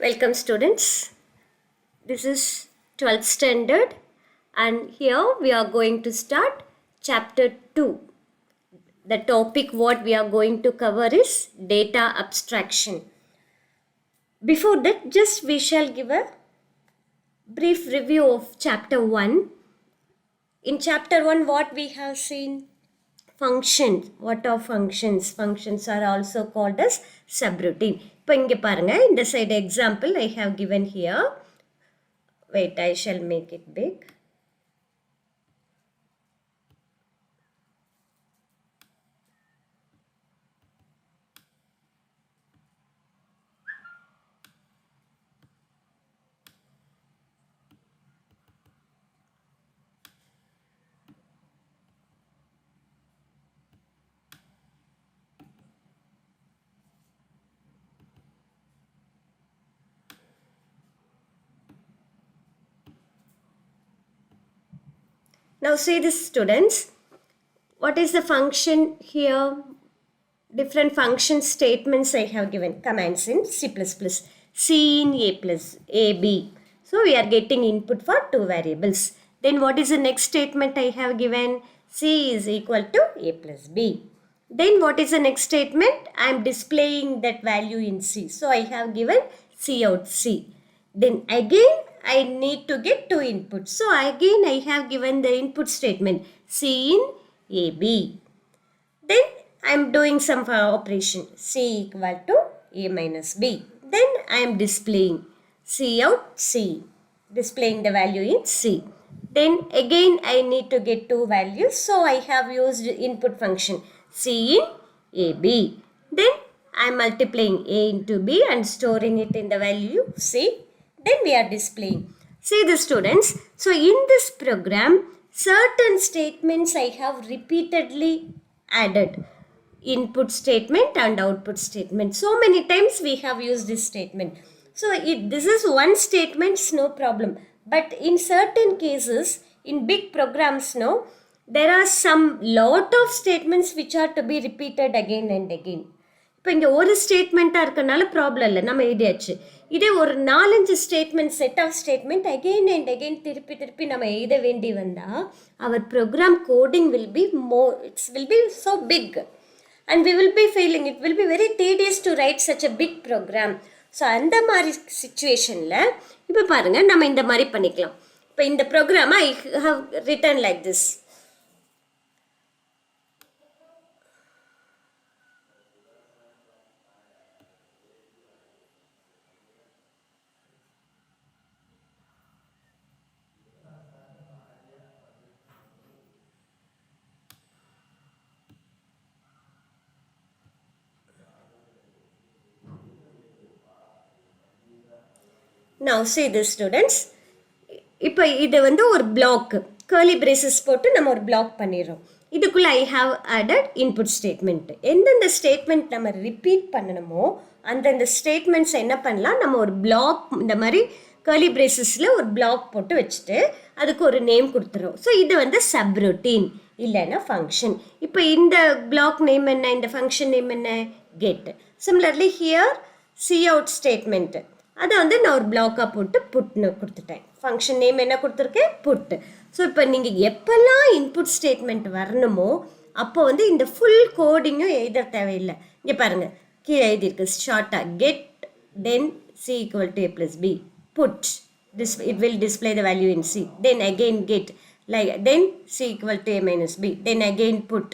Welcome students. This is 12th standard and here we are going to start chapter 2. The topic what we are going to cover is data abstraction. Before that, just we shall give a brief review of chapter 1. In chapter 1 what we have seen? Functions. What are functions? Functions are also called as subroutine. இப்போ இங்கே பாருங்க இந்த side example I have given here. Wait, I shall make it big. Now see this students, what is the function here? Different function statements I have given, commands in C++. C in A plus AB. So we are getting input for two variables. Then what is the next statement I have given? C is equal to A plus B. Then what is the next statement? I am displaying that value in C. So I have given C out C. Then again I need to get two inputs. So again I have given the input statement C in AB. Then I am doing some operation C equal to A minus B. Then I am displaying C out C, displaying the value in C. Then again I need to get two values. So I have used input function C in AB. Then I am multiplying A into B and storing it in the value C. Then we are displaying. See the students. So in this program, certain statements I have repeatedly added. Input statement and output statement. So many times we have used this statement. So this is one statement, no problem. But in certain cases, in big programs now, there are some lot of statements which are to be repeated again and again. இப்போ இங்கே ஒரு ஸ்டேட்மெண்ட்டாக இருக்கனால problem இல்லை, நம்ம எழுதியாச்சு. இதே ஒரு 4-5 statement, set of statement again and again திருப்பி நம்ம எழுத வேண்டி வந்தால் அவர் program coding will be so big and we will be feeling it will be very tedious to write such a big program. So அந்த மாதிரி சிச்சுவேஷனில் இப்போ பாருங்கள், நம்ம இந்த மாதிரி பண்ணிக்கலாம். இப்போ இந்த ப்ரோக்ராமை I have written like this. Now see this students, இப்போ இது வந்து ஒரு பிளாக், கர்லி பிரேசஸ் போட்டு நம்ம ஒரு பிளாக் பண்ணிடுறோம். இதுக்குள்ளே I have added input statement. எந்தெந்த ஸ்டேட்மெண்ட் நம்ம ரிப்பீட் பண்ணணுமோ அந்தந்த ஸ்டேட்மெண்ட்ஸ் என்ன பண்ணலாம், நம்ம ஒரு பிளாக் இந்த மாதிரி கர்லி பிரேசஸில் ஒரு பிளாக் போட்டு வச்சுட்டு அதுக்கு ஒரு நேம் கொடுத்துரும். ஸோ இது வந்து சப்ரூட்டீன் இல்லைன்னா ஃபங்க்ஷன். இப்போ இந்த பிளாக் நேம் என்ன, இந்த ஃபங்க்ஷன் நேம் என்ன, get. Similarly here C out statement, அதை வந்து நான் ஒரு பிளாக்காக போட்டு புட்னு கொடுத்துட்டேன். ஃபங்க்ஷன் நேம் என்ன கொடுத்துருக்கேன், புட்டு. ஸோ இப்போ நீங்கள் எப்போல்லாம் இன்புட் ஸ்டேட்மெண்ட் வரணுமோ அப்போ வந்து இந்த ஃபுல் கோடிங்கும் எழுத தேவையில்லை. இங்கே பாருங்கள், கீழே எழுதியிருக்கு ஷார்ட்டாக get then C equal to A plus B put this it will display the value in C. Then again get, like then C equal to A minus B. Then again put,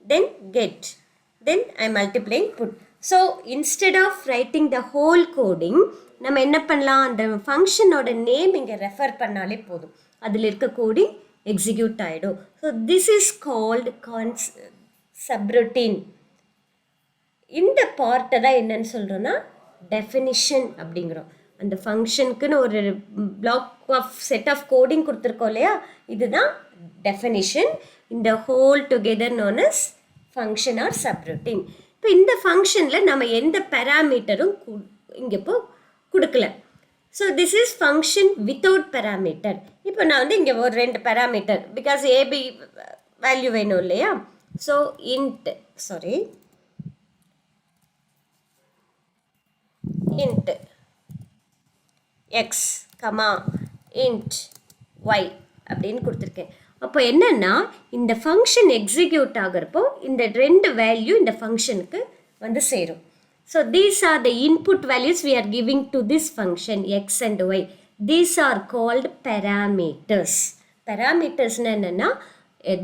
then get, then I am multiplying put. So instead of writing the whole coding, நம்ம என்ன பண்ணலாம், அந்த ஃபங்க்ஷனோட name இங்கே refer பண்ணாலே போதும், அதில் இருக்க coding execute ஆகிடும். So this is called subroutine. இந்த பார்ட்டை தான் என்னன்னு சொல்கிறோன்னா டெஃபினிஷன் அப்படிங்கிறோம். அந்த ஃபங்க்ஷனுக்குன்னு ஒரு block of set of coding கொடுத்துருக்கோம் இல்லையா, இதுதான் டெஃபினிஷன். இந்த whole together known as function or subroutine. இப்போ இந்த ஃபங்க்ஷனில் நம்ம எந்த பேராமீட்டரும் இங்கே இப்போ கொடுக்கல. So this is function without parameter. இப்போ நான் வந்து இங்கே ஒரு 2 பேராமீட்டர், பிகாஸ் ஏபி வேல்யூ வேணும் இல்லையா. So int x, int y அப்படின்னு கொடுத்துருக்கேன். அப்போ என்னன்னா இந்த ஃபங்க்ஷன் எக்ஸிக்யூட் ஆகிறப்போ இந்த ரெண்டு வேல்யூ இந்த ஃபங்க்ஷனுக்கு வந்து சேரும். So these are the input values we are giving to this function x and y. These are called parameters. Parameters என்னன்னா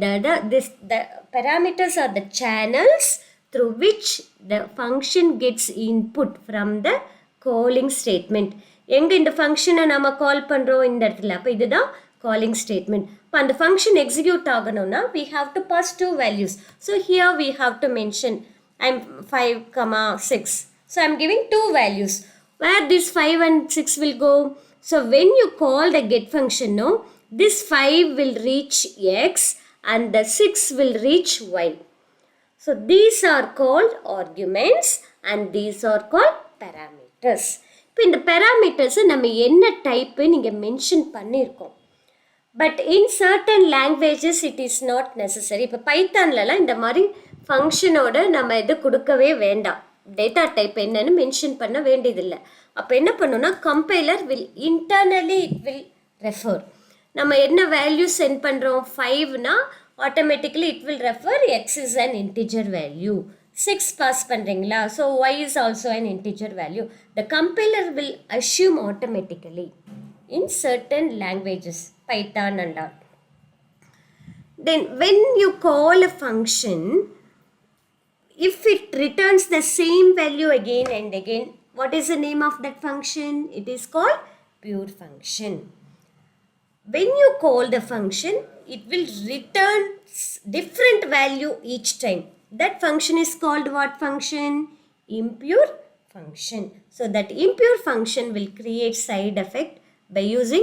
the parameters are the channels through which the function gets input from the calling statement. எங்க இந்த ஃபங்க்ஷனை நம்ம கால் பண்ணுறோம் இந்த இடத்துல, அப்போ இதுதான் calling statement. இப்போ அந்த ஃபங்க்ஷன் எக்ஸிக்யூட் ஆகணும்னா we have to pass two values. So here we have to mention I'm 5, 6. So I'm giving two values. Where this 5 and 6 will go? So when you call the get function, no, this 5 will reach x and the 6 will reach y. So these are called arguments and these are called parameters. இப்போ இந்த parameters நம்ம என்ன type நீங்கள் mention பண்ணியிருக்கோம். But in certain languages it is not necessary. இப்போ பைத்தான்லலாம் இந்த மாதிரி ஃபங்க்ஷனோட நம்ம இது கொடுக்கவே வேண்டாம், டேட்டா டைப் என்னன்னு மென்ஷன் பண்ண வேண்டியதில்லை. அப்போ என்ன பண்ணணும்னா compiler will internally it will refer. நம்ம என்ன வேல்யூ சென்ட் பண்ணுறோம் 5னா automatically it will refer x is an integer value. 6 pass பண்ணுறீங்களா, so y is also an integer value. The compiler will assume automatically in certain languages, Python and all. Then when you call a function, if it returns the same value again and again, what is the name of that function? It is called pure function. When you call the function, it will return different value each time. That function is called what function? Impure function. So that impure function will create side effect by using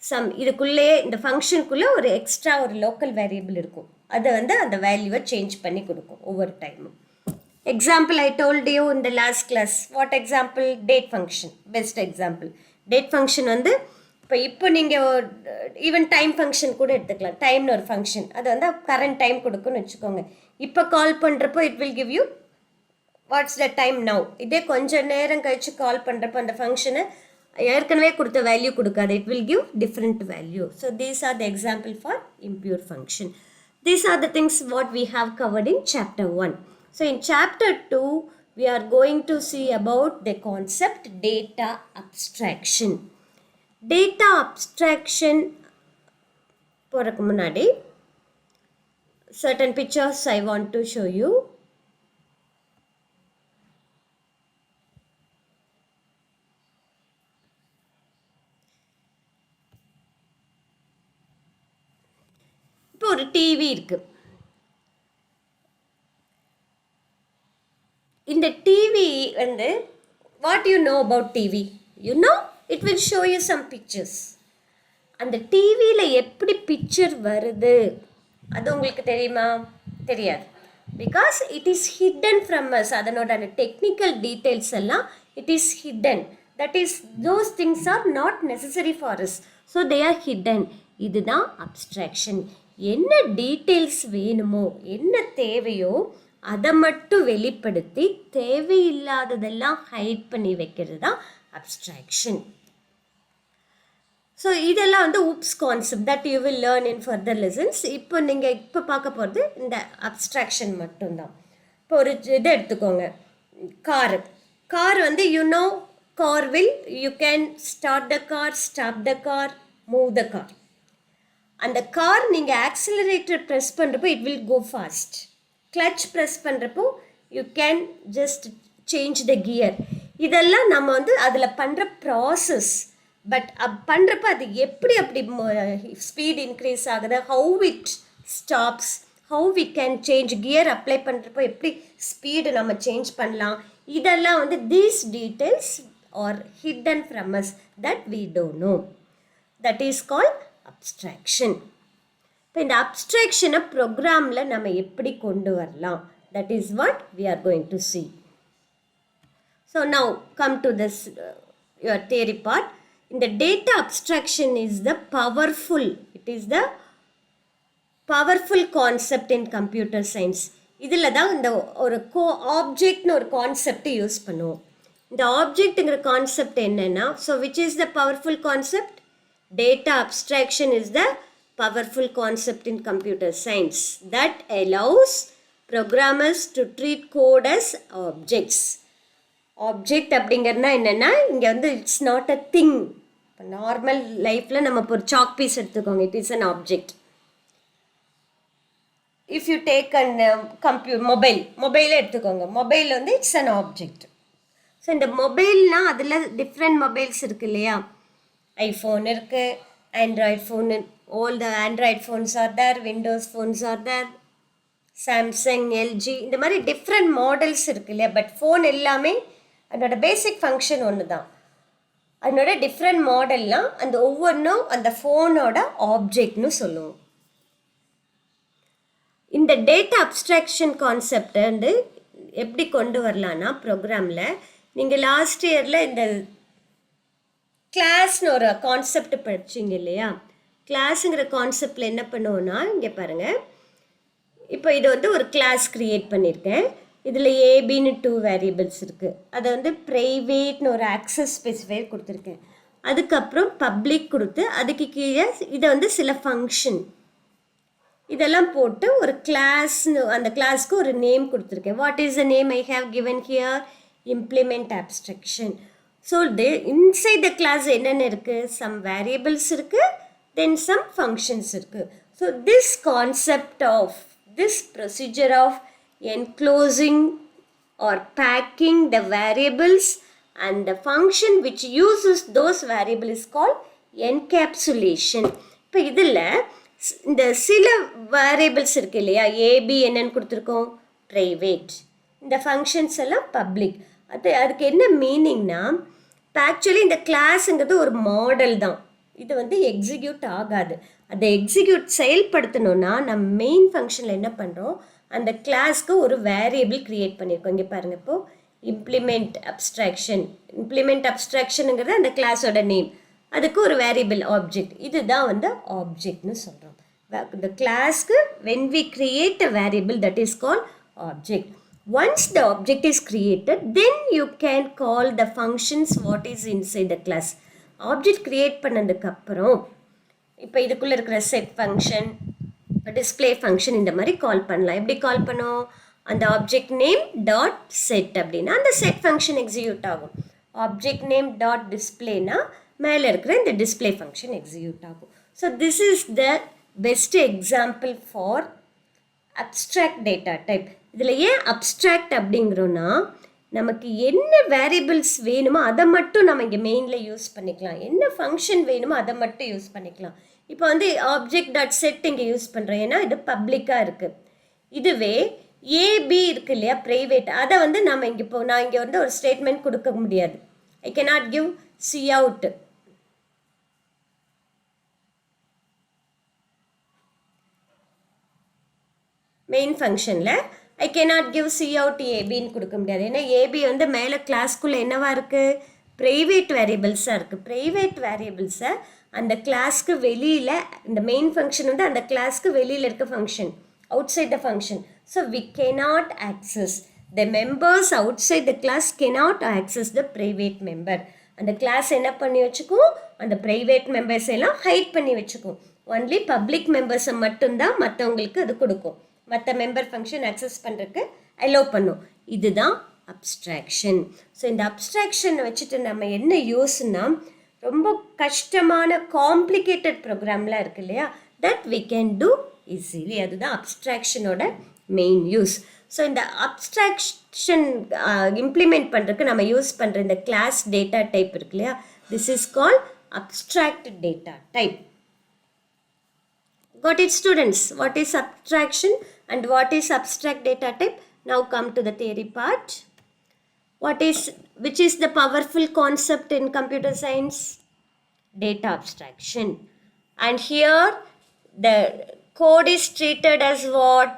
some இதுக்குள்ளே இந்த ஃபங்க்ஷனுக்குள்ளே ஒரு extra ஒரு local variable இருக்கும், அதை வந்து அந்த வேல்யூவை change பண்ணி கொடுக்கும் ஒவ்வொரு டைமும். எக்ஸாம்பிள் ஐ டோல்ட் யூ இந்த last class. What example? Date function best example. Date function வந்து இப்போ நீங்கள் ஈவன் டைம் ஃபங்க்ஷன் கூட எடுத்துக்கலாம். டைம்னு ஒரு ஃபங்க்ஷன், அது வந்து கரண்ட் டைம் கொடுக்குன்னு வச்சுக்கோங்க. இப்போ கால் பண்ணுறப்போ it will give you what's the time now. இதே கொஞ்சம் நேரம் கழித்து கால் பண்ணுறப்போ அந்த ஃபங்க்ஷனை ஏற்கனவே கொடுத்த வேல்யூ கொடுக்காது, it will give different value. So these are the example for impure function. These are the things what we have covered in chapter 1. So in chapter 2 we are going to see about the concept data abstraction. Data abstraction போறதுக்கு முன்னாடி certain pictures I want to show you. இப்போ ஒரு TV இருக்கு. இந்த TV வந்து what you know about TV? You know it will show you some pictures. அந்த டிவியில் எப்படி பிக்சர் வருது அது உங்களுக்கு தெரியுமா? தெரியாது. Because it is hidden from us. அதனோட அந்த டெக்னிக்கல் டீட்டெயில்ஸ் எல்லாம் it is hidden. That is those things are not necessary for us. So they are hidden. இதுதான் அப்ஸ்ட்ராக்ஷன். என்ன டீட்டெயில்ஸ் வேணுமோ, என்ன தேவையோ அதை மட்டும் வெளிப்படுத்தி தேவையில்லாததெல்லாம் ஹைட் பண்ணி வைக்கிறது தான் அப்ஸ்ட்ராக்ஷன். ஸோ இதெல்லாம் வந்து உப்ஸ் concept that you will learn in further lessons. இப்போ நீங்கள் இப்போ பார்க்க போகிறது இந்த அப்ஸ்ட்ராக்ஷன் மட்டும்தான். இப்போ ஒரு இதை எடுத்துக்கோங்க, கார். கார் வந்து you car will you can start the car, stop the car, move the car. அந்த கார் நீங்கள் ஆக்சிலரேட்டர் ப்ரெஸ் பண்ணுறப்போ it will go fast. Clutch press பண்ணுறப்போ you can just change the gear. இதெல்லாம் நம்ம வந்து அதில் பண்ணுற ப்ராசஸ். பட் பண்ணுறப்ப அது எப்படி அப்படி ஸ்பீட் இன்க்ரீஸ் ஆகுது, how it stops, how we can change gear apply பண்ணுறப்போ எப்படி ஸ்பீடு நம்ம சேஞ்ச் பண்ணலாம், இதெல்லாம் வந்து these details are hidden from us that we don't know. That is called abstraction. இப்போ இந்த அப்ஸ்ட்ராக்ஷனை ப்ரோக்ராமில் நம்ம எப்படி கொண்டு வரலாம், that is what we are going to see. So now come to this your theory part. In the data abstraction is the powerful, it is the powerful concept in computer science. இதில் தான் இந்த ஒரு ஆப்ஜெக்ட்னு ஒரு concept use பண்ணுவோம். இந்த ஆப்ஜெக்ட்ங்கிற concept என்னன்னா, so which is the powerful concept? Data abstraction is the powerful concept in computer science that allows programmers to treat code as objects. Object அப்படிங்கிறதுனா என்னென்னா, இங்கே வந்து இட்ஸ் நாட் அ திங். இப்போ normal லைஃப்பில் நம்ம இப்போ ஒரு சாக் பீஸ் எடுத்துக்கோங்க, it is an object. If you take an மொபைலே எடுத்துக்கோங்க, மொபைல் வந்து இட்ஸ் அன் ஆப்ஜெக்ட். ஸோ இந்த மொபைல்னால் அதில் டிஃப்ரெண்ட் மொபைல்ஸ் இருக்குது இல்லையா? ஐஃபோன் இருக்குது, Android phone, all the Android phones are there, Windows phones are there, Samsung, LG, இந்த மாதிரி டிஃப்ரெண்ட் மாடல்ஸ் இருக்குது இல்லையா? பட் ஃபோன் எல்லாமே அதோட பேசிக் ஃபங்க்ஷன் ஒன்று தான். அதனோட டிஃப்ரெண்ட் மாடல்லாம் அந்த ஒவ்வொன்றும் அந்த ஃபோனோட ஆப்ஜெக்ட்னு சொல்லுவோம். இந்த டேட்டா அப்ஸ்ட்ராக்ஷன் கான்செப்டை வந்து எப்படி கொண்டு வரலான்னா, ப்ரோக்ராமில் நீங்கள் லாஸ்ட் இயரில் இந்த கிளாஸ்னு ஒரு கான்செப்ட் படிச்சிங்க இல்லையா? கிளாஸுங்கிற கான்செப்டில் என்ன பண்ணுவோன்னா, இங்கே பாருங்கள், இப்போ இது வந்து ஒரு கிளாஸ் க்ரியேட் பண்ணியிருக்கேன். இதில் ஏபின்னு 2 வேரியபிள்ஸ் இருக்குது. அதை வந்து ப்ரைவேட்னு ஒரு ஆக்சஸ் ஸ்பெசிஃபையர் கொடுத்துருக்கேன். அதுக்கப்புறம் பப்ளிக் கொடுத்து அதுக்கு கீழே இதை வந்து சில ஃபங்க்ஷன் இதெல்லாம் போட்டு ஒரு கிளாஸ்னு அந்த கிளாஸ்க்கு ஒரு நேம் கொடுத்துருக்கேன். What is the name I have given here? Implement abstraction. So inside the class என்னென்ன இருக்குது? சம் வேரியபிள்ஸ் இருக்குது, தென் சம் ஃபங்க்ஷன்ஸ் இருக்குது. So this concept of this procedure of enclosing or packing the variables and the function which uses those variables is called encapsulation. இப்போ இதில் இந்த சில variables இருக்கு இல்லையா? ஏபி என்னன்னு கொடுத்துருக்கோம்? ப்ரைவேட். இந்த ஃபங்க்ஷன்ஸ் எல்லாம் பப்ளிக். அதுக்கு என்ன மீனிங்னா, இப்போ ஆக்சுவலி இந்த கிளாஸுங்கிறது ஒரு மாடல் தான். இது வந்து எக்ஸிக்யூட் ஆகாது. அதை எக்ஸிக்யூட் செயல்படுத்தணும்னா நம்ம மெயின் ஃபங்க்ஷனில் என்ன பண்ணுறோம்? அந்த கிளாஸ்க்கு ஒரு வேரியபிள் க்ரியேட் பண்ணியிருக்கோம். இங்கே பாருங்கள், இப்போது இம்ப்ளிமெண்ட் அப்ஸ்ட்ராக்ஷனுங்கிறது அந்த கிளாஸோட நேம். அதுக்கு ஒரு வேரியபிள் ஆப்ஜெக்ட். இதுதான் வந்து ஆப்ஜெக்ட்னு சொல்கிறோம். இந்த கிளாஸ்க்கு when we create a variable that is called object. Once the object is created, then you can call the functions what is inside the class. Object create பண்ணதுக்கப்புறம் இப்போ இதுக்குள்ளே இருக்கிற செட் ஃபங்க்ஷன், டிஸ்பிளே ஃபங்க்ஷன் இந்த மாதிரி கால் பண்ணலாம். எப்படி கால் பண்ணோம்? அந்த ஆப்ஜெக்ட் நேம் டாட் செட் அப்படின்னா அந்த செட் ஃபங்க்ஷன் எக்ஸிக்யூட் ஆகும். ஆப்ஜெக்ட் நேம் டாட் டிஸ்பிளேனா மேலே இருக்கிற இந்த டிஸ்பிளே ஃபங்க்ஷன் எக்ஸிக்யூட் ஆகும். So this is the best example for abstract data type. இதில் ஏன் அப்ஸ்ட்ராக்ட் அப்படிங்கிறோன்னா, நமக்கு என்ன வேரியபிள்ஸ் வேணுமோ அதை மட்டும் நம்ம இங்கே மெயினில் யூஸ் பண்ணிக்கலாம். என்ன ஃபங்க்ஷன் வேணுமோ அதை மட்டும் யூஸ் பண்ணிக்கலாம். இப்போ வந்து ஆப்ஜெக்ட் டாட் செட் இங்கே யூஸ் பண்ணுறோம், ஏன்னா இது பப்ளிக்காக இருக்குது. இதுவே ஏபி இருக்குது இல்லையா, ப்ரைவேட், அதை வந்து நம்ம இங்கே நான் இங்கே வந்து ஒரு ஸ்டேட்மெண்ட் கொடுக்க முடியாது. I cannot give C out. Main ஃபங்க்ஷனில் I cannot give C out ஏபின்னு கொடுக்க முடியாது. ஏன்னா ஏபி வந்து மேலே கிளாஸ்க்குள்ளே என்னவா இருக்குது? ப்ரைவேட் வேரியபிள்ஸாக இருக்குது. ப்ரைவேட் வேரியபிள்ஸை அந்த கிளாஸ்க்கு வெளியில், இந்த மெயின் ஃபங்க்ஷன் வந்து அந்த கிளாஸ்க்கு வெளியில் இருக்க function, outside the function. So we cannot access the members outside the class, cannot access the private member. அந்த கிளாஸ் என்ன பண்ணி வச்சுக்கும்? அந்த ப்ரைவேட் மெம்பர்ஸ் எல்லாம் ஹைட் பண்ணி வச்சுக்கும். ஒன்லி பப்ளிக் மெம்பர்ஸை மட்டும்தான் மற்றவங்களுக்கு அது கொடுக்கும். மற்ற மெம்பர் ஃபங்க்ஷன் அக்சஸ் பண்ணுறதுக்கு அலோவ் பண்ணும். இதுதான் அப்ஸ்ட்ராக்ஷன். ஸோ இந்த அப்ஸ்ட்ராக்ஷனை வச்சுட்டு நம்ம என்ன யூஸ்னா, ரொம்ப கஷ்டமான காம்ப்ளிகேட்டட் ப்ரோக்ராம்லாம் இருக்குது இல்லையா, that we can do easily. அதுதான் அப்ஸ்ட்ராக்ஷனோட மெயின் யூஸ். ஸோ இந்த அப்ஸ்ட்ராக்ஷன் இம்ப்ளிமெண்ட் பண்ணுறதுக்கு நம்ம யூஸ் பண்ணுற இந்த கிளாஸ் டேட்டா டைப் இருக்கு இல்லையா, this is called abstract data type. Got it, students? What is abstraction and what is abstract data type? Now come to the theory part. Which is the powerful concept in computer science? Data abstraction. And here the code is treated as what?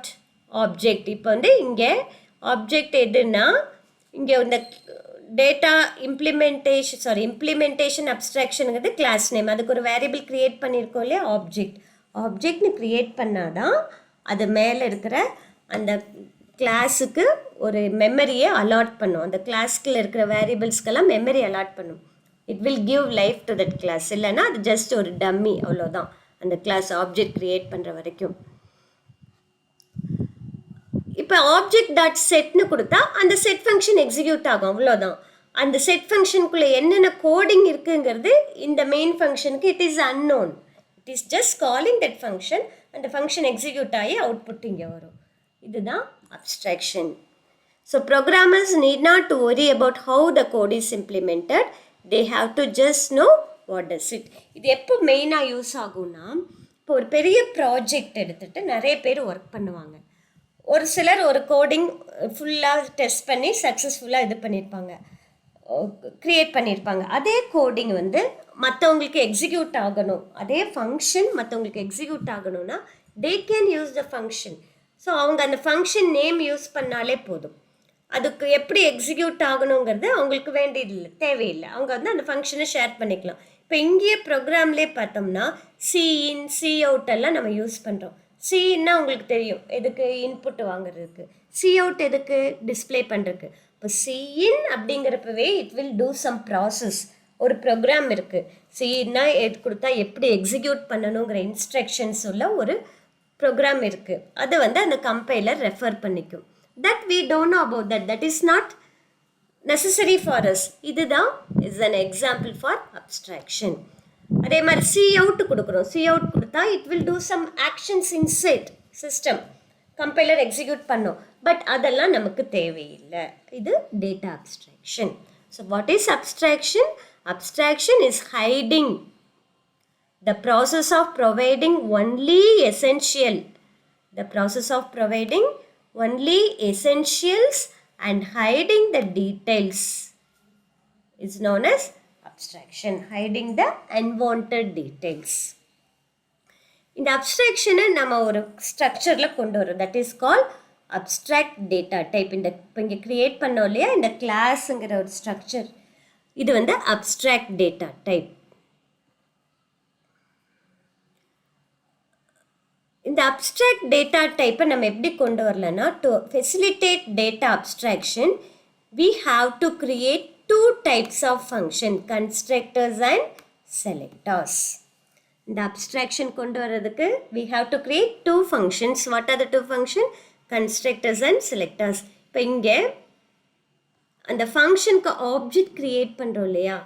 Object. இப்போ வந்து இங்கே object எதுன்னா, இங்கே இந்த data implementation அப்ஸ்ட்ராக்ஷனுங்கிறது class name. அதுக்கு ஒரு variable create பண்ணியிருக்கோம் இல்லையா, ஆப்ஜெக்ட்னு க்ரியேட் பண்ணாதான் அது மேலே இருக்கிற அந்த கிளாஸுக்கு ஒரு மெமரியை அலாட் பண்ணும். அந்த கிளாஸ்க்குள்ள இருக்கிற வேரியபிள்ஸ்க்கெல்லாம் மெமரி அலாட் பண்ணும். It will give life to that class. இல்லைன்னா அது ஜஸ்ட் ஒரு டம்மி, அவ்வளோதான். அந்த கிளாஸ் ஆப்ஜெக்ட் க்ரியேட் பண்ணுற வரைக்கும். இப்போ ஆப்ஜெக்ட் டாட் செட்னு கொடுத்தா அந்த செட் ஃபங்க்ஷன் எக்ஸிக்யூட் ஆகும், அவ்வளோதான். அந்த செட் ஃபங்க்ஷனுக்குள்ளே என்னென்ன கோடிங் இருக்குங்கிறது இந்த மெயின் ஃபங்க்ஷனுக்கு it is unknown. It is just calling that function. அந்த ஃபங்க்ஷன் எக்ஸிக்யூட் ஆகி அவுட்புட் இங்கே வரும். இதுதான் abstraction. So programmers need not to worry about how the code is implemented. They have to just know what does it. இது எப்போ மெயினாக use ஆகும்னா, இப்போ ஒரு பெரிய ப்ராஜெக்ட் எடுத்துகிட்டு நிறைய பேர் ஒர்க் பண்ணுவாங்க. ஒரு சிலர் ஒரு கோடிங் ஃபுல்லாக டெஸ்ட் பண்ணி சக்ஸஸ்ஃபுல்லாக இது பண்ணியிருப்பாங்க, க்ரியேட் பண்ணியிருப்பாங்க. அதே கோடிங் வந்து மற்றவங்களுக்கு எக்ஸிக்யூட் ஆகணும், அதே ஃபங்க்ஷன் மற்றவங்களுக்கு எக்ஸிக்யூட் ஆகணும்னா they can use the function. So அவங்க அந்த ஃபங்க்ஷன் நேம் யூஸ் பண்ணாலே போதும். அதுக்கு எப்படி எக்ஸிக்யூட் ஆகணுங்கிறது அவங்களுக்கு வேண்டியதில்லை, தேவையில்லை. அவங்க வந்து அந்த ஃபங்க்ஷனை ஷேர் பண்ணிக்கலாம். இப்போ இங்கேயே ப்ரோக்ராம்லேயே பார்த்தோம்னா சிஇன் சிஅவுட் எல்லாம் நம்ம யூஸ் பண்ணுறோம். சிஇன்னா உங்களுக்கு தெரியும் எதுக்கு, இன்புட் வாங்குறதுக்கு. சிஅவுட் எதுக்கு, டிஸ்பிளே பண்ணுறதுக்கு. இப்போ சிஇன் அப்படிங்கிறப்பவே it will do some process. ஒரு ப்ரோக்ராம் இருக்குது, சிஇன்னா எது கொடுத்தா எப்படி எக்ஸிக்யூட் பண்ணணுங்கிற இன்ஸ்ட்ரக்ஷன்ஸ் உள்ள ஒரு ப்ரோக்ராம் இருக்குது. அதை வந்து அந்த கம்பைலர் ரெஃபர் பண்ணிக்கும். That we don't know about that. That is not necessary for us. இதுதான் is an example for abstraction. அதே மாதிரி cout கொடுக்குறோம். cout கொடுத்தா it will do some actions inside system. Compiler execute பண்ணும். பட் அதெல்லாம் நமக்கு தேவையில்லை. இது data abstraction. So what is abstraction? Abstraction is hiding the process of providing only essential. The process of providing only essentials and hiding the details is known as abstraction. Hiding the unwanted details. இந்த அப்ஸ்ட்ராக்ஷனை நம்ம ஒரு ஸ்ட்ரக்சரில் கொண்டு வரோம். That is call abstract data type. இந்த இப்போ இங்கே create பண்ணோம் இல்லையா, இந்த கிளாஸுங்கிற ஒரு ஸ்ட்ரக்சர், இது வந்து அப்ஸ்ட்ராக்ட் டேட்டா டைப். இந்த அப்ஸ்ட்ராக்ட் டேட்டா டைப்பை நம்ம எப்படி கொண்டு வரலன்னா, to facilitate data abstraction we have to create two types of function, constructors and selectors. இந்த அப்ஸ்ட்ராக்ஷன் கொண்டு வரதுக்கு we have to create two functions. What are the two functions? Constructors and selectors. இப்போ இங்கே அந்த ஃபங்க்ஷனுக்கு ஆப்ஜெக்ட் க்ரியேட் பண்ணுறோம் இல்லையா,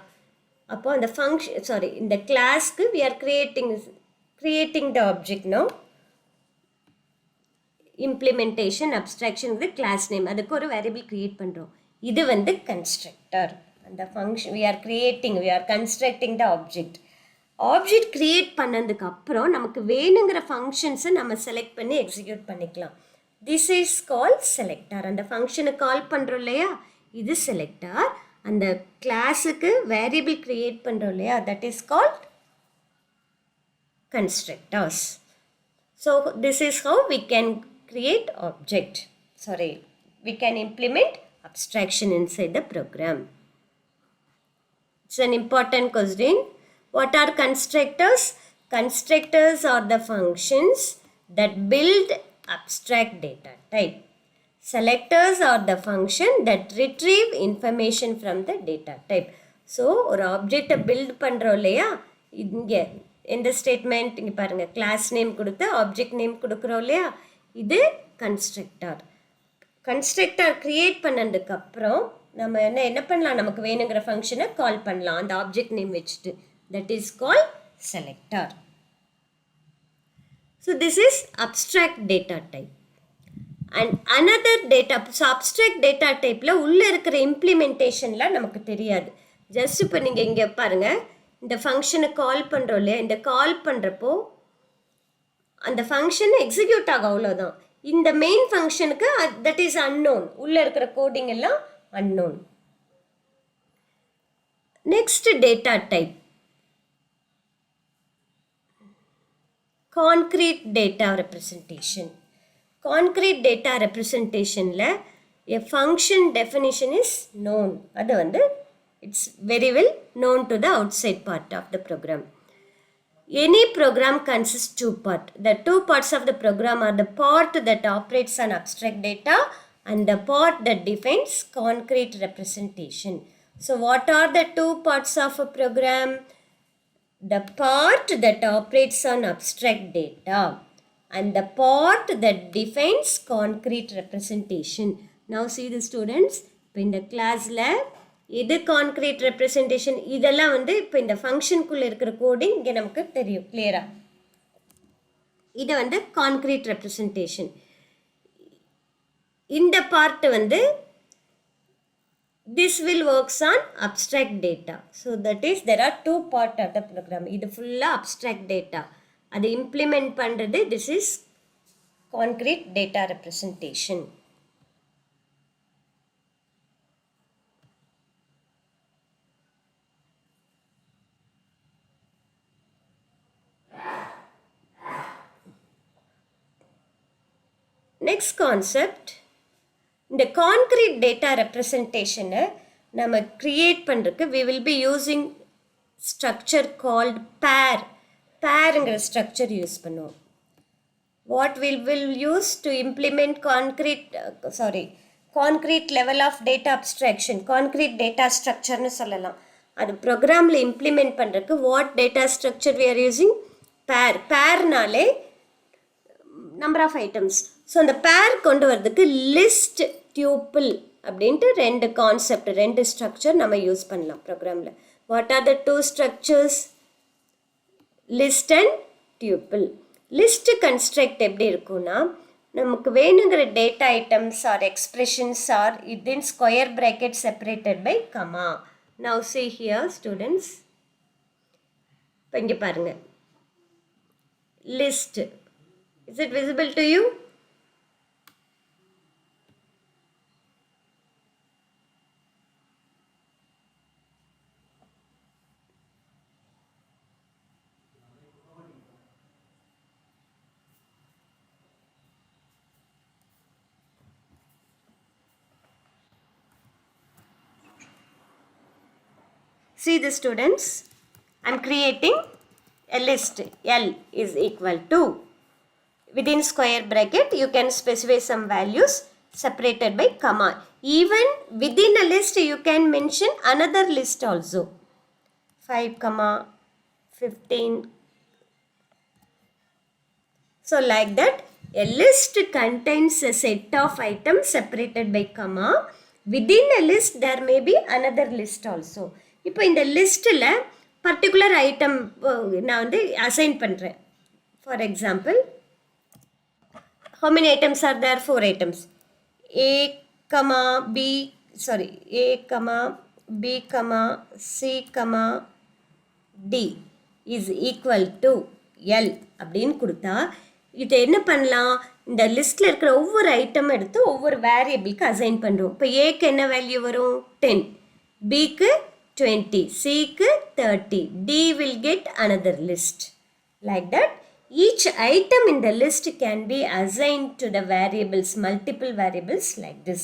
அப்போ அந்த ஃபங்க்ஷன் இந்த கிளாஸ்க்கு we are creating the object now. Implementation abstraction இது கிளாஸ் நேம், அதுக்கு ஒரு வேரியபிள் க்ரியேட் பண்ணுறோம். இது வந்து கன்ஸ்ட்ரக்டர். அந்த function we are constructing the object. Object create பண்ணதுக்கு அப்புறம் நமக்கு வேணுங்கிற ஃபங்க்ஷன்ஸை நம்ம செலக்ட் பண்ணி எக்ஸிக்யூட் பண்ணிக்கலாம். This is call selector. அந்த ஃபங்க்ஷனை கால் பண்ணுறோம் இல்லையா, இது செலக்டர். அந்த கிளாஸுக்கு வேரியபிள் க்ரியேட் பண்ணுறோம் இல்லையா, that is called constructors. So this is how we can create object. We can implement abstraction inside the program. It's an important question. What are constructors? Constructors are the functions that build abstract data type. Selectors are the function that retrieve information from the data type. So ஒரு ஆப்ஜெக்டை build பண்ணுறோம் இல்லையா, இங்கே எந்த statement இங்கே பாருங்கள், class name கொடுத்து object name கொடுக்குறோம் இல்லையா, இது கன்ஸ்ட்ரக்டர். கன்ஸ்ட்ரக்டர் க்ரியேட் பண்ணதுக்கப்புறம் நம்ம என்ன பண்ணலாம், நமக்கு வேணுங்கிற ஃபங்க்ஷனை கால் பண்ணலாம் அந்த ஆப்ஜெக்ட் நேம் வச்சுட்டு. That is call selector. So this is abstract data type. And another data, so abstract data டைப்பில் உள்ளே இருக்கிற இம்ப்ளிமெண்டேஷன்லாம் நமக்கு தெரியாது. ஜஸ்ட் இப்போ நீங்கள் இங்கே பாருங்கள், இந்த ஃபங்க்ஷனை கால் பண்ணுறோம் இல்லையா, இந்த கால் பண்ணுறப்போ அந்த ஃபங்க்ஷன் எக்ஸிக்யூட் ஆகும், அவ்வளோதான். இந்த மெயின் ஃபங்க்ஷனுக்கு தட் இஸ் அன்னோன், உள்ளே இருக்கிற கோடிங் எல்லாம் unknown. Next data type concrete data representation. Concrete data ரெப்ரசன்டேஷனில் a function definition is known. அது வந்து it's very well known to the outside part of the program. Any program consists two parts. The two parts of the program are the part that operates on abstract data and the part that defines concrete representation. So what are the two parts of a program? The part that operates on abstract data and the part that defines concrete representation. Now see the students, in the class lab, இது concrete representation, இதெல்லாம் வந்து இப்போ இந்த ஃபங்க்ஷனுக்குள்ளே இருக்கிற coding இங்கே நமக்கு தெரியும் கிளியராக. இது வந்து கான்கிரீட் ரெப்ரசன்டேஷன். இந்த பார்ட் வந்து this will works on abstract data. So that is there are two part of the program. இது ஃபுல்லாக abstract data, அது implement பண்ணுறது this is concrete data representation. Next concept, இந்த concrete data representation நம்ம create பண்ணுறதுக்கு we will be using structure called pair. pairங்கிற structure use பண்ணுவோம். What we will use to implement concrete level of data abstraction, concrete data structureனு சொல்லலாம். அது ப்ரோக்ராமில் implement பண்ணுறதுக்கு what data structure we are using? pair. pairனாலே number of items. So அந்த பேர் கொண்டு வரதுக்கு list tuple அப்படின்ட்டு ரெண்டு கான்செப்ட், ரெண்டு ஸ்ட்ரக்சர் நம்ம யூஸ் பண்ணலாம் ப்ரோக்ராமில். What are the two structures? List and tuple. List construct எப்படி இருக்குன்னா, நமக்கு வேணுங்கிற data items or expressions or in square bracket separated by comma. Now see here students, இப்போ இங்கே பாருங்கள் list. Is it visible to you? See the students, I am creating a list. L is equal to, within square bracket you can specify some values separated by comma. Even within a list you can mention another list also. 5 comma 15. So like that, a list contains a set of items separated by comma. Within a list there may be another list also. இப்போ இந்த லிஸ்ட்டில் particular item நான் வந்து assign பண்ணுறேன். For example, how many items are there? 4 items. A, B, C, D is equal to L அப்படின்னு கொடுத்தா இது என்ன பண்ணலாம், இந்த லிஸ்ட்டில் இருக்கிற ஒவ்வொரு ஐட்டம் எடுத்து ஒவ்வொரு வேரியபிளுக்கு அசைன் பண்ணுறோம். இப்போ ஏக்கு என்ன வேல்யூ வரும்? 10, பிக்கு 20, Cக்கு 30, D will get another list. Like that, each item in the list can be assigned to the variables, multiple variables like this.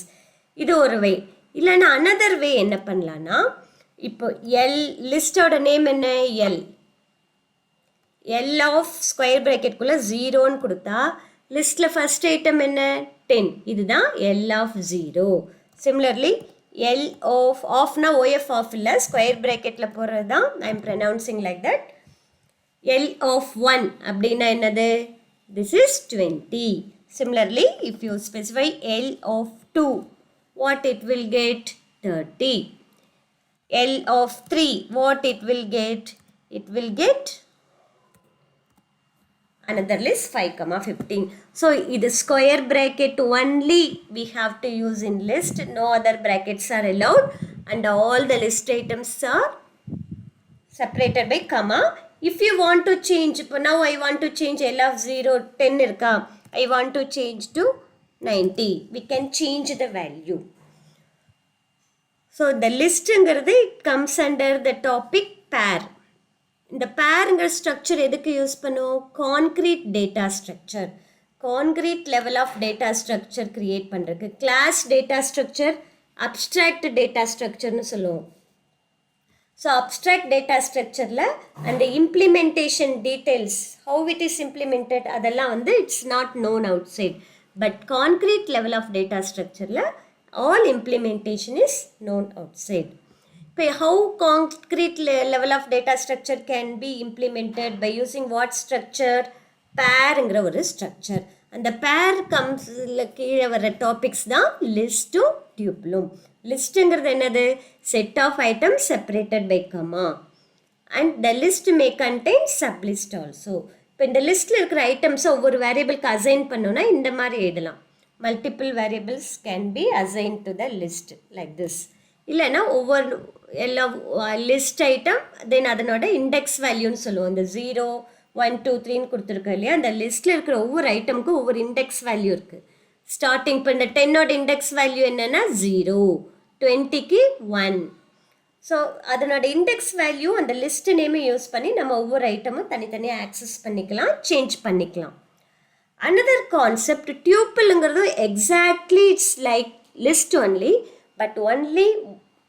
இது ஒரு வே. இல்லைன்னா another way என்ன பண்ணலான்னா, இப்போ L லிஸ்டோட நேம் என்ன? L of square bracket குள்ள 0ன்னு கொடுத்தா லிஸ்ட்டில் ஃபர்ஸ்ட் ஐட்டம் என்ன? 10. இதுதான் L of 0. Similarly, L of na OF of இல்ல ஸ்கொயர் பிராக்கெட்டில் போடுறது தான் I am pronouncing like that. L of 1 அப்படின்னா என்னது? This is 20. Similarly, if you specify L of 2, what it will get? 30. L of 3, what it will get? It will get another list 5, 15. So இது square bracket only we have to use in list. No other brackets are allowed and all the list items are separated by comma. If you want to change, now I want to change L of 0, 10 irka, I want to change to 90. We can change the value. So the list comes under the topic pair. இந்த பேருங்கிற structure எதுக்கு use பண்ணுவோம்? Concrete data structure, concrete level of data structure create பண்ணுறதுக்கு. Class data structure, abstract data ஸ்ட்ரக்சர்னு சொல்லுவோம். So abstract data structure la and the implementation details, how it is implemented, adella வந்து it's not known outside. But concrete level of data structure la all implementation is known outside. How concrete level of data structure can be implemented by using what structure? Pairங்கிற ஒரு structure. அந்த pair comes கீழே வர topics தான் லிஸ்ட்டும் டியூப்பிளும். லிஸ்ட்டுங்கிறது என்னது? Set of items separated by comma. And the list may contain sublist also. இப்போ இந்த லிஸ்ட்டில் இருக்கிற ஐட்டம்ஸை ஒவ்வொரு வேரியபிளுக்கு அசைன் பண்ணோன்னா இந்த மாதிரி எழுதலாம். Multiple variables can be assign to the list like this. இல்லைன்னா ஒவ்வொரு எல்லா லிஸ்ட் ஐட்டம் தென் அதனோட இண்டெக்ஸ் வேல்யூன்னு சொல்லுவோம். இந்த 0 1 2 3ன்னு கொடுத்துருக்கோம் இல்லையா, அந்த லிஸ்ட்டில் இருக்கிற ஒவ்வொரு ஐட்டமுக்கும் ஒவ்வொரு இண்டெக்ஸ் வேல்யூ இருக்குது. ஸ்டார்டிங் இப்போ இந்த 10ஓட இண்டெக்ஸ் வேல்யூ என்னென்னா 0, 20க்கு 1. ஸோ அதனோட இண்டெக்ஸ் வேல்யூ அந்த லிஸ்ட் நேமை யூஸ் பண்ணி நம்ம ஒவ்வொரு ஐட்டமும் தனித்தனியாக ஆக்சஸ் பண்ணிக்கலாம், சேஞ்ச் பண்ணிக்கலாம். அனதர் கான்செப்ட் டியூப்பிள்ங்கிறது exactly it's like list only, but only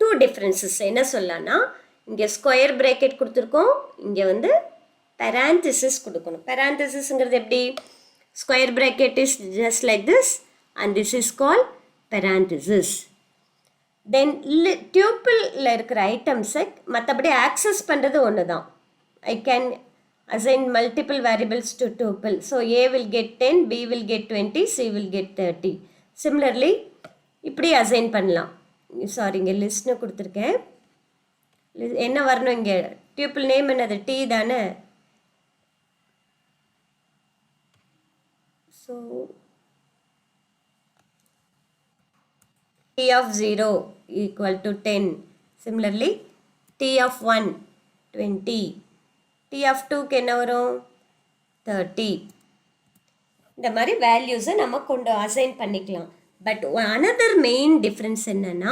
2 differences. என்ன சொல்லலாம்னா, இங்கே ஸ்கொயர் ப்ராக்கெட் கொடுத்துருக்கோம், இங்கே வந்து parenthesis கொடுக்கணும். parenthesisங்கிறது எப்படி? Square bracket is just like this and this is called parenthesis. Then tuple-ல இருக்கிற ஐட்டம்ஸை மற்றபடி ஆக்சஸ் பண்ணுறது ஒன்று தான். I can assign multiple variables to tuple. So A will get 10, B will get 20, C will get 30. Similarly, இப்படி assign பண்ணலாம். Sorry, இங்கே லிஸ்ட்னு கொடுத்துருக்கேன். என்ன வரணும் இங்கே? டியூப்பிள் நேம் என்னது? T தானே. So T of 0 equal to 10. Similarly, T of 1, 20. T of 2க்கு என்ன வரும்? 30. இந்த மாதிரி வேல்யூஸை நம்ம கொண்டு அசைன் பண்ணிக்கலாம். பட் அனதர் மெயின் டிஃப்ரென்ஸ் என்னன்னா,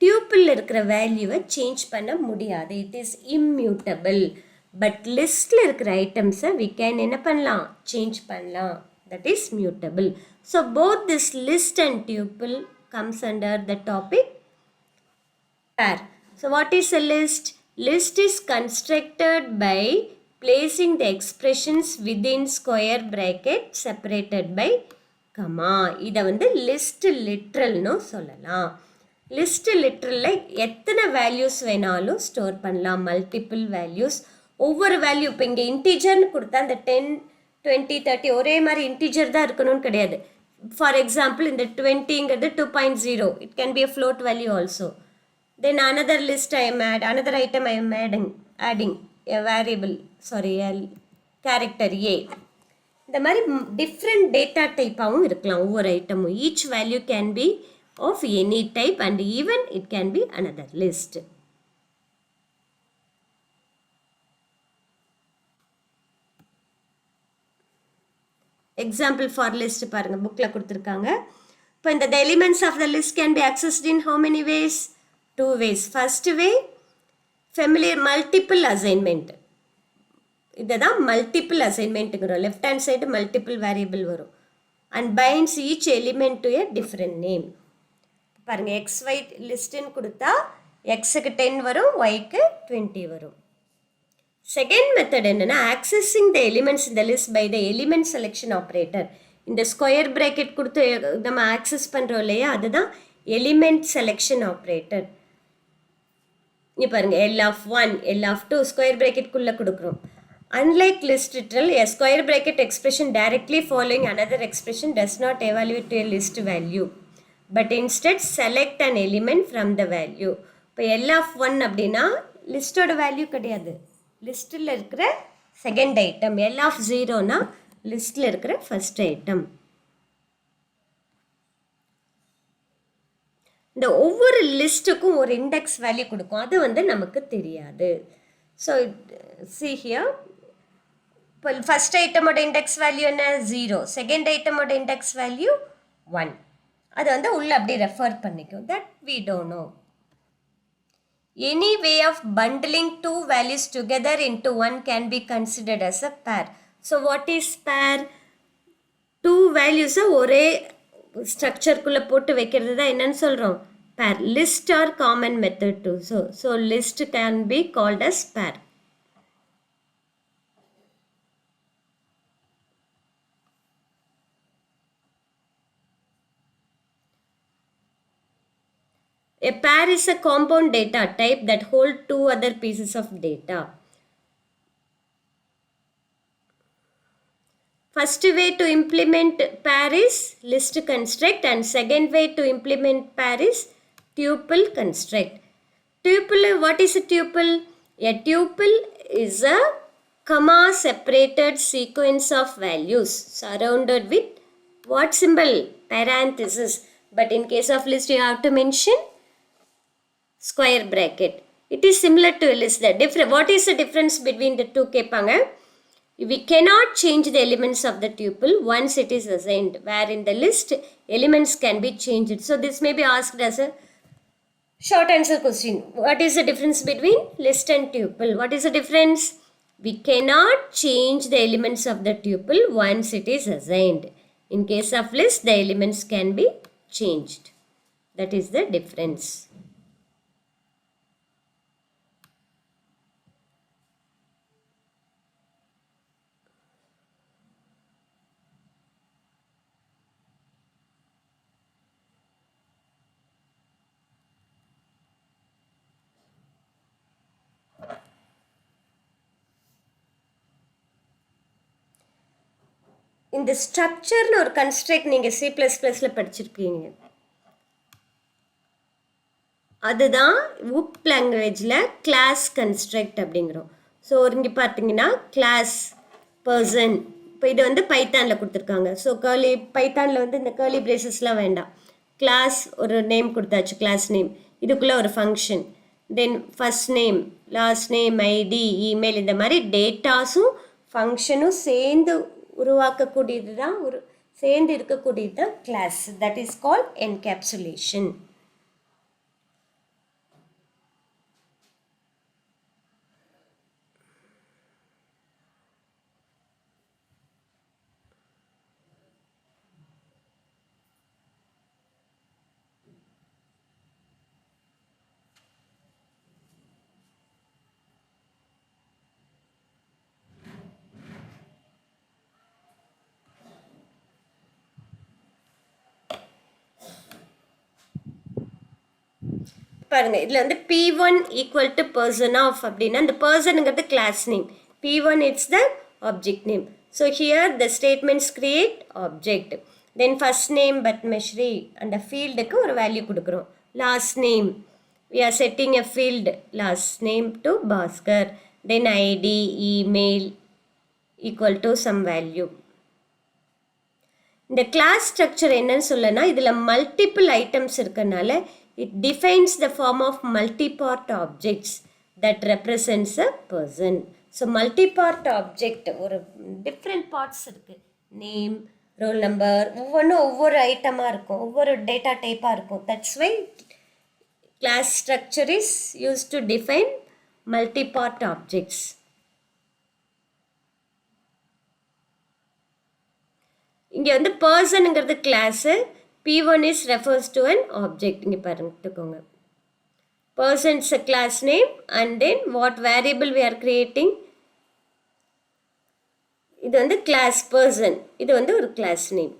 டியூப்பிள் இருக்கிற வேல்யூவை சேஞ்ச் பண்ண முடியாது. It is immutable. பட் லிஸ்ட்டில் இருக்கிற ஐட்டம்ஸை வி கேன் என்ன பண்ணலாம்? சேஞ்ச் பண்ணலாம். That is mutable. So both this list and tuple comes under the topic pair. So what is a list? List is constructed by placing the expressions within square bracket separated by comma. இதை வந்து list literalனு சொல்லலாம். list literalல எத்தனை values வேணாலும் store பண்ணலாம், multiple values. ஒவ்வொரு value இப்போ இங்கே இன்டீஜர்னு கொடுத்தா அந்த 10 20 30 ஒரே மாதிரி இன்டீஜர் தான் இருக்கணும்னு கிடையாது. For example, in the 20 2.0, it can be a float value also. Then another list I am another item I am adding a variable, a character A. இந்த மாதிரி different data typeாவும் இருக்கலாம் ஒவ்வொரு ஐட்டமும். Each value can be of any type and even it can be another list. Example for list பாருங்க, புக்கில் கொடுத்துருக்காங்க. இப்போ இந்த the elements of the list can be accessed in how many ways? 2 ways. First way, familiar multiple assignment. இதுதான் multiple assignmentங்கிறோம். Left hand side multiple variable வரும். And binds each element to a different name. பாருங்க, x y லிஸ்ட்டுன்னு கொடுத்தா எக்ஸுக்கு 10 வரும், ஒய்க்கு 20 வரும். செகண்ட் மெத்தட் என்னன்னா, accessing the elements in the list by the element selection operator. இந்த ஸ்கொயர் ப்ராக்கெட் கொடுத்து நம்ம ஆக்சஸ் பண்ணுறோம் இல்லையா, அதுதான் எலிமெண்ட் செலெக்ஷன் ஆப்ரேட்டர். இங்கே பாருங்கள், L of 1, L of 2 square ப்ராக்கெட்குள்ளே கொடுக்குறோம். Unlike list literal, a square bracket expression directly following another expression does not evaluate to a list value, but instead select an element from the value. இப்போ L of 1 அப்படின்னா லிஸ்டோட value கிடையாது, லிஸ்ட்டில் இருக்கிற second item. L of 0னா லிஸ்ட்டில் இருக்கிற first item. இந்த ஒவ்வொரு லிஸ்ட்டுக்கும் ஒரு இண்டெக்ஸ் வேல்யூ கொடுக்கும், அது வந்து நமக்கு தெரியாது. ஸோ see here, இப்போ ஃபர்ஸ்ட் ஐட்டமோட இண்டெக்ஸ் வேல்யூ என்ன? 0. செகண்ட் ஐட்டமோட இண்டெக்ஸ் வேல்யூ 1. அது வந்து உள்ள அப்படியே ரெஃபர் பண்ணிக்கும். That we don't know. Any way of bundling 2 values together into one can be considered as a pair. So what is pair? 2 values ஒரே ஸ்ட்ரக்சர்க்குள்ளே போட்டு வைக்கிறது தான் என்னன்னு சொல்கிறோம்? pair. List are common method too. So list can be called as pair. A pair is a compound data type that holds two other pieces of data. First way to implement pair is list construct, and second way to implement pair is tuple construct. Tuple, what is a tuple? A tuple is a comma separated sequence of values surrounded with what symbol? Parenthesis. But in case of list you have to mention square bracket. It is similar to a list. What is the difference between the two? Kepanga? We cannot change the elements of the tuple once it is assigned, where in the list elements can be changed. So this may be asked as a short answer question. What is the difference between list and tuple? What is the difference? We cannot change the elements of the tuple once it is assigned. In case of list, the elements can be changed. That is the difference. இந்த ஸ்ட்ரக்சர்னு ஒரு construct நீங்கள் C++ல படிச்சிருப்பீங்க. அதுதான் up லாங்குவேஜில் class construct அப்படிங்கிறோம். So இங்கே பார்த்தீங்கன்னா class person, இப்போ இது வந்து பைத்தானில் கொடுத்துருக்காங்க. ஸோ பைத்தானில் வந்து இந்த கேர்லி பிரேசஸ்லாம் வேண்டாம். கிளாஸ் ஒரு நேம் கொடுத்தாச்சு, கிளாஸ் நேம். இதுக்குள்ளே ஒரு function, then first name, last name, ID, email, இந்த மாதிரி டேட்டாஸும் ஃபங்க்ஷனும் சேர்ந்து உருவாக்கக்கூடியது தான் சேர்ந்து இருக்கக்கூடியது தான் class. That is called encapsulation. பாருங்க, இதில் வந்து P1 equal to person of அப்படின்னா இந்த பர்சனுங்கிறது class name, P1 it's the object name. So here the statements create object. Then first name Padmashri, அந்த ஃபீல்டுக்கு ஒரு வேல்யூ கொடுக்குறோம். Last name, we are setting a field last name to Bhaskar. Then ID, email equal to some value. இந்த class structure என்னன்னு சொல்லனா, இதில் multiple items இருக்கனால it defines the form of multi-part objects that represents a person. So multi-part object ஒரு different parts இருக்கு. Name, roll number, ஒவ்வொன்றும் ஒவ்வொரு ஐட்டமாக இருக்கும், ஒவ்வொரு டேட்டா டைப்பாக இருக்கும். That's why class structure is used to define multi-part objects. இங்கே வந்து பர்சனுங்கிறது class, P1 is refers to an object. இங்கே பாருங்க, person is a class name, and then what variable we are creating, இது வந்து class person, இது வந்து ஒரு class name.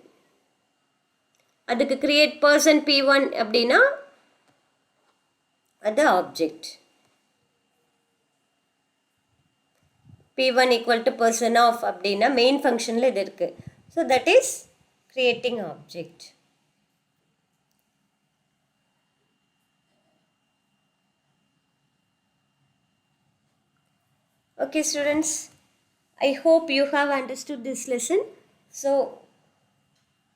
அதுக்கு create person P1 அப்படின்னா அது object. P1 equal to person of அப்படின்னா main functionல இது இருக்கு. So that is creating object. Okay students, I hope you have understood this lesson. So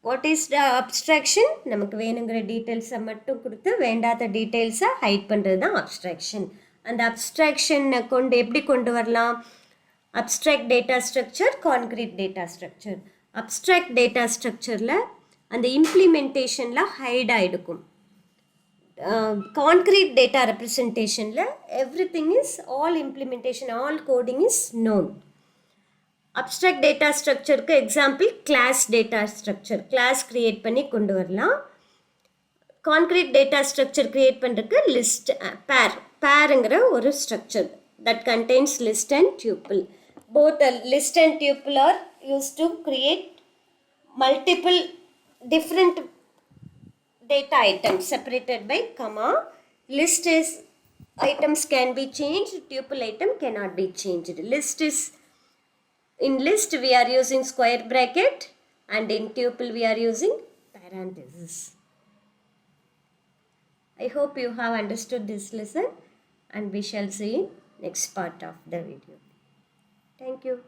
what is the abstraction? நமக்கு வேணுங்கிற டீட்டெயில்ஸை மட்டும் கொடுத்து வேண்டாத டீட்டெயில்ஸை ஹைட் பண்ணுறது தான் abstraction. அந்த abstractionனை எப்படி கொண்டு வரலாம்? abstract data structure, concrete data structure. abstract data structureல அந்த implementationல height ஆகிடுக்கும். Concrete data representation la everything is all implementation, all coding is known. Abstract data structure ku example class data structure, class create பண்ணி கொண்டு வரலாம். concrete data structure create பண்றதுக்கு list pairங்கிற ஒரு structure that contains list and tuple. Both the list and tuple are used to create multiple different data items separated by comma. List is items can be changed, tuple item cannot be changed. In list we are using square bracket and in tuple we are using parenthesis. I hope you have understood this lesson and we shall see in next part of the video. Thank you.